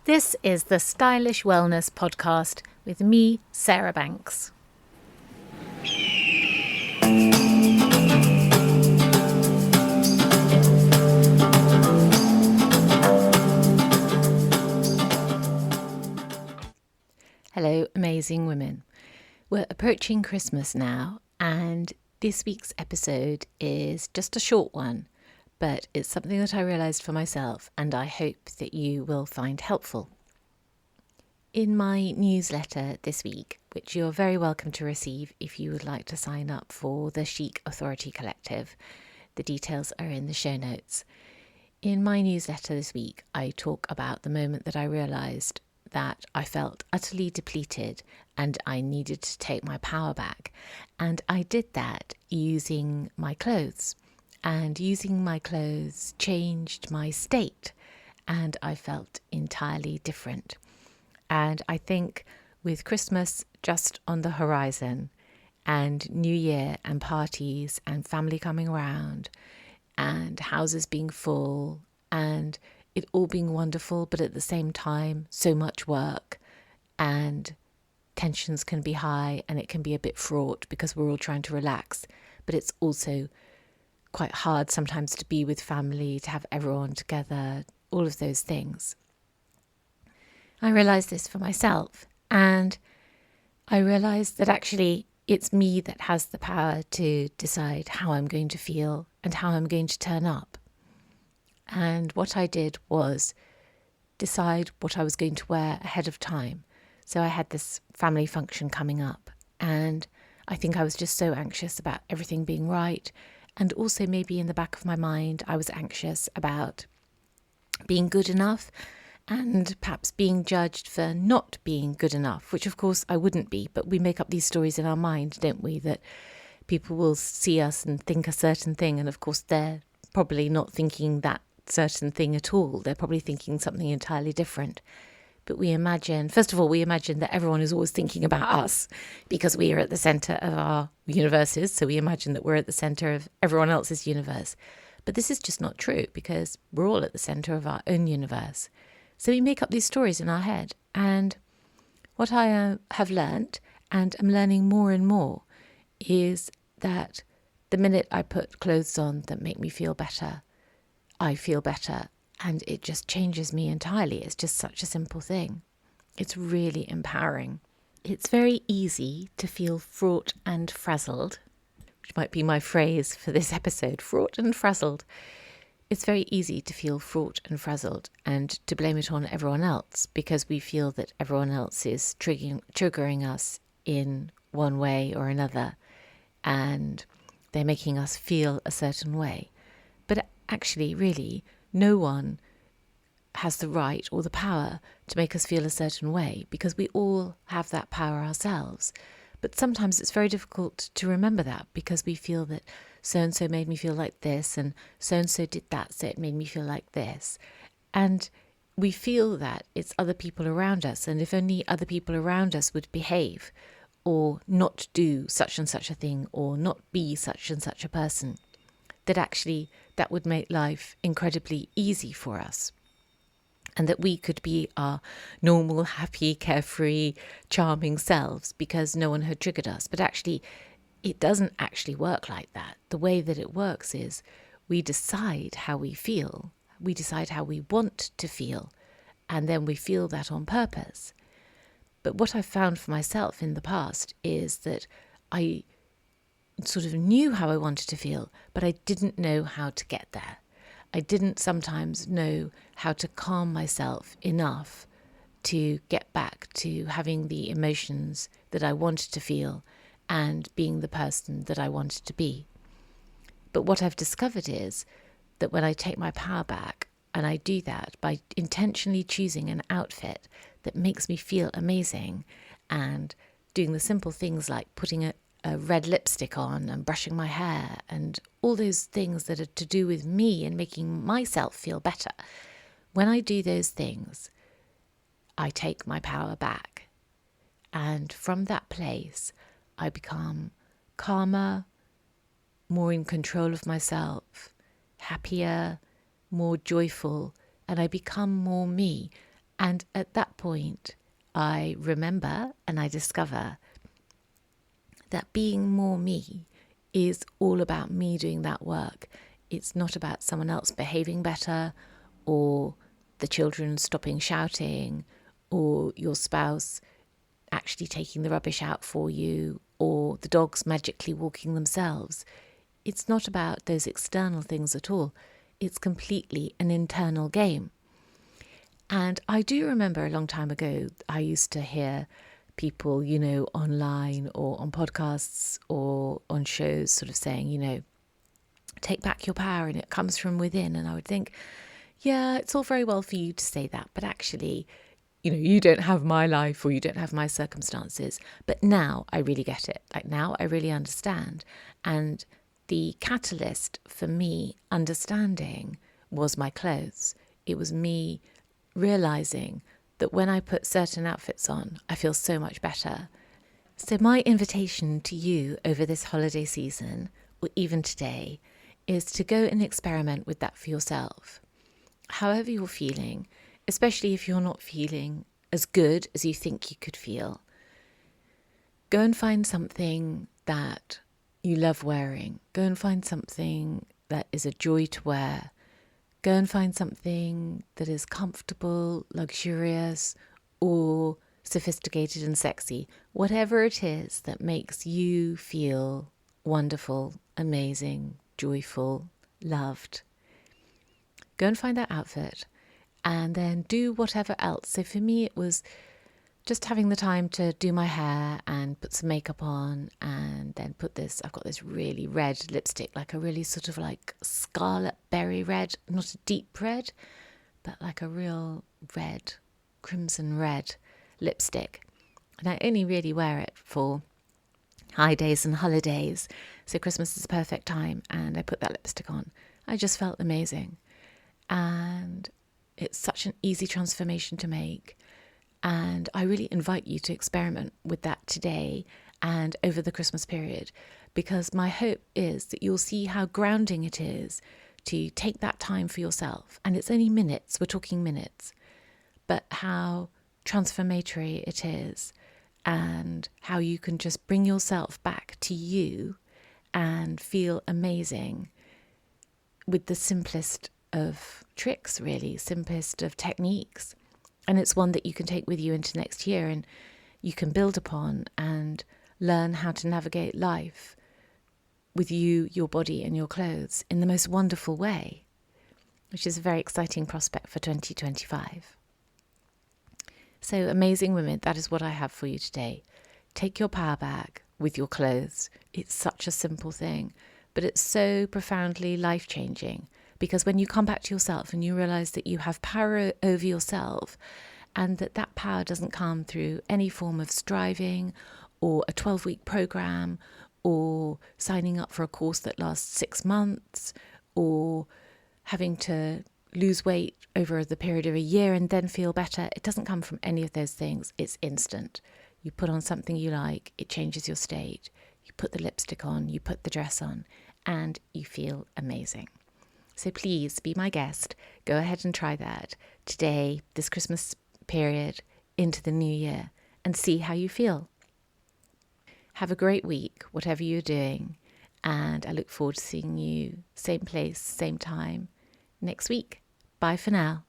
This is the Stylish Wellness Podcast with me, Sarah Banks. Hello, amazing women. We're approaching Christmas now, and this week's episode is just a short one, but it's something that I realised for myself and I hope that you will find helpful. In my newsletter this week, which you're very welcome to receive if you would like to sign up for the Chic Authority Collective, the details are in the show notes. In my newsletter this week, I talk about the moment that I realised that I felt utterly depleted and I needed to take my power back. And I did that using my clothes. And using my clothes changed my state, and I felt entirely different. And I think with Christmas just on the horizon, and New Year and parties and family coming around, and houses being full, and it all being wonderful, but at the same time, so much work, and tensions can be high, and it can be a bit fraught because we're all trying to relax, but it's also quite hard sometimes to be with family, to have everyone together, all of those things. I realised this for myself, and I realised that actually it's me that has the power to decide how I'm going to feel and how I'm going to turn up. And what I did was decide what I was going to wear ahead of time. So I had this family function coming up, and I think I was just so anxious about everything being right. And also maybe in the back of my mind, I was anxious about being good enough and perhaps being judged for not being good enough, which of course I wouldn't be. But we make up these stories in our mind, don't we, that people will see us and think a certain thing. And of course, they're probably not thinking that certain thing at all. They're probably thinking something entirely different. But we imagine, first of all, that everyone is always thinking about us because we are at the centre of our universes. So we imagine that we're at the centre of everyone else's universe. But this is just not true because we're all at the centre of our own universe. So we make up these stories in our head. And what I have learnt, and am learning more and more, is that the minute I put clothes on that make me feel better, I feel better. And it just changes me entirely. It's just such a simple thing. It's really empowering. It's very easy to feel fraught and frazzled, which might be my phrase for this episode, fraught and frazzled. It's very easy to feel fraught and frazzled and to blame it on everyone else because we feel that everyone else is triggering us in one way or another and they're making us feel a certain way. But actually, really, no one has the right or the power to make us feel a certain way because we all have that power ourselves. But sometimes it's very difficult to remember that because we feel that so-and-so made me feel like this and so-and-so did that, so it made me feel like this. And we feel that it's other people around us, and if only other people around us would behave or not do such and such a thing or not be such and such a person, that actually that would make life incredibly easy for us and that we could be our normal, happy, carefree, charming selves because no one had triggered us. But actually, it doesn't actually work like that. The way that it works is we decide how we feel, we decide how we want to feel, and then we feel that on purpose. But what I've found for myself in the past is that I sort of knew how I wanted to feel, but I didn't know how to get there. I didn't sometimes know how to calm myself enough to get back to having the emotions that I wanted to feel and being the person that I wanted to be. But what I've discovered is that when I take my power back, and I do that by intentionally choosing an outfit that makes me feel amazing and doing the simple things like putting a red lipstick on and brushing my hair and all those things that are to do with me and making myself feel better. When I do those things, I take my power back. And from that place, I become calmer, more in control of myself, happier, more joyful, and I become more me. And at that point, I remember and I discover that being more me is all about me doing that work. It's not about someone else behaving better, or the children stopping shouting, or your spouse actually taking the rubbish out for you, or the dogs magically walking themselves. It's not about those external things at all. It's completely an internal game. And I do remember a long time ago, I used to hear people, online or on podcasts or on shows sort of saying, take back your power and it comes from within. And I would think, yeah, it's all very well for you to say that, but actually, you don't have my life or you don't have my circumstances. But now I really get it. Like now I really understand. And the catalyst for me understanding was my clothes. It was me realizing that when I put certain outfits on, I feel so much better. So my invitation to you over this holiday season, or even today, is to go and experiment with that for yourself. However you're feeling, especially if you're not feeling as good as you think you could feel, go and find something that you love wearing. Go and find something that is a joy to wear. Go and find something that is comfortable, luxurious, or sophisticated and sexy. Whatever it is that makes you feel wonderful, amazing, joyful, loved. Go and find that outfit and then do whatever else. So for me, it was just having the time to do my hair and put some makeup on and then I've got this really red lipstick, like a really sort of like scarlet berry red, not a deep red, but like a real red, crimson red lipstick. And I only really wear it for high days and holidays. So Christmas is the perfect time. And I put that lipstick on. I just felt amazing. And it's such an easy transformation to make. And I really invite you to experiment with that today and over the Christmas period, because my hope is that you'll see how grounding it is to take that time for yourself. And it's only minutes, we're talking minutes, but how transformatory it is and how you can just bring yourself back to you and feel amazing with the simplest of tricks, really, simplest of techniques. And it's one that you can take with you into next year and you can build upon and learn how to navigate life with you, your body and your clothes in the most wonderful way, which is a very exciting prospect for 2025. So amazing women, that is what I have for you today. Take your power back with your clothes. It's such a simple thing, but it's so profoundly life-changing. Because when you come back to yourself and you realize that you have power over yourself and that power doesn't come through any form of striving or a 12-week program or signing up for a course that lasts 6 months or having to lose weight over the period of a year and then feel better. It doesn't come from any of those things. It's instant. You put on something you like, it changes your state. You put the lipstick on, you put the dress on, and you feel amazing. So please be my guest. Go ahead and try that today, this Christmas period, into the new year, and see how you feel. Have a great week, whatever you're doing, and I look forward to seeing you same place, same time next week. Bye for now.